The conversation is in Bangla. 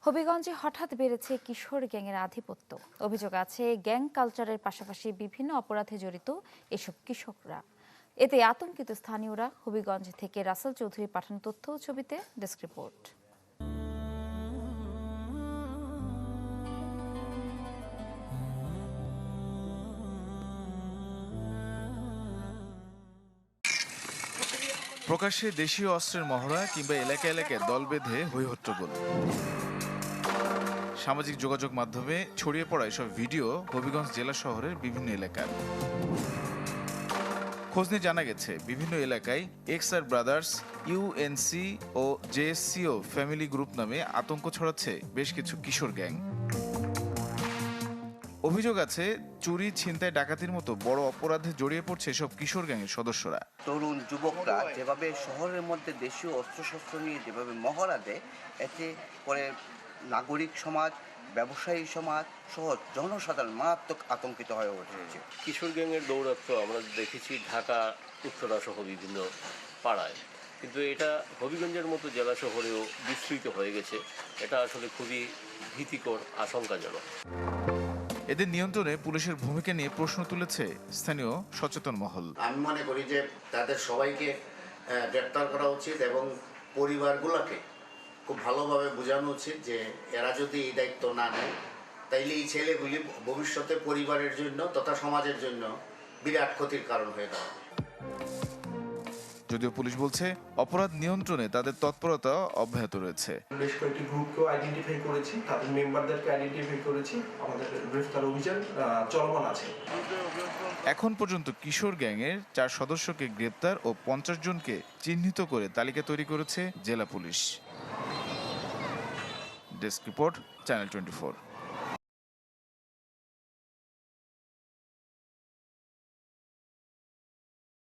হবিগঞ্জে হঠাৎ বেড়েছে কিশোর গ্যাংয়ের আধিপত্য। অভিযোগ আছে গ্যাং কালচারের পাশাপাশি বিভিন্ন অপরাধে জড়িত এসব কিশোররা। এতে আতঙ্কিত স্থানীয়রা। হবিগঞ্জ থেকে রাসেল চৌধুরী পাঠানো তথ্য ও ছবিতে ডেস্ক রিপোর্ট। প্রকাশ্যে দেশীয় অস্ত্রের মহড়া কিংবা এলাকায় এলাকায় দল বেঁধে হইহট্টগোল। সামাজিক যোগাযোগ মাধ্যমে ছড়িয়ে পড়া এসব ভিডিও হবিগঞ্জ জেলা শহরের বিভিন্ন এলাকার। খোঁজ নিয়ে জানা গেছে বিভিন্ন এলাকায় এক্সআর ব্রাদার্স, ইউএনসি ও জেএসসিও ফ্যামিলি গ্রুপ নামে আতঙ্ক ছড়াচ্ছে বেশ কিছু কিশোর গ্যাং। অভিযোগ আছে চুরি, ছিনতাই, ডাকাতির মতো বড় অপরাধে জড়িয়ে পড়ছে এসব কিশোর গ্যাংয়ের সদস্যরা। তরুণ যুবকরা যেভাবে শহরের মধ্যে দেশীয় অস্ত্রশস্ত্র নিয়ে যেভাবে মহড়া দেয়, এতে করে নাগরিক সমাজ, ব্যবসায়ী সমাজ সহ জনসাধারণ মারাত্মক আতঙ্কিত হয়ে উঠেছে। কিশোর গ্যাংয়ের দৌরাত্ম্য আমরা দেখেছি ঢাকা, উত্তরা সহ বিভিন্ন পাড়ায়, কিন্তু এটা হবিগঞ্জের মতো জেলা শহরেও বিস্তৃত হয়ে গেছে। এটা আসলে খুবই ভীতিকর, আশঙ্কাজনক। এদের নিয়ন্ত্রণে পুলিশের ভূমিকা নিয়ে প্রশ্ন তুলেছে স্থানীয় সচেতন মহল। আমি মনে করি যে তাদের সবাইকে গ্রেপ্তার করা উচিত এবং পরিবারগুলোকে খুব ভালোভাবে বোঝানো উচিত যে এরা যদি এই দায়িত্ব না নেয় তাইলে এই ছেলেগুলি ভবিষ্যতে পরিবারের জন্য তথা সমাজের জন্য বিরাট ক্ষতির কারণ হয়ে দাঁড়াবে। যদিও পুলিশ বলছে অপরাধ নিয়ন্ত্রণে তাদের তৎপরতা অব্যাহত রয়েছে। বেশ কয়েকটি গ্রুপকেও আইডেন্টিফাই করেছি, তাদের মেম্বারদেরকে আইডেন্টিফাই করেছি। আমাদের গ্রেফতার অভিযান চলমান আছে। এখন পর্যন্ত কিশোর গ্যাংয়ের 4 সদস্যকে গ্রেপ্তার ও 50 জনকে চিহ্নিত করে তালিকা তৈরি করেছে জেলা পুলিশ। Desk report, channel 24।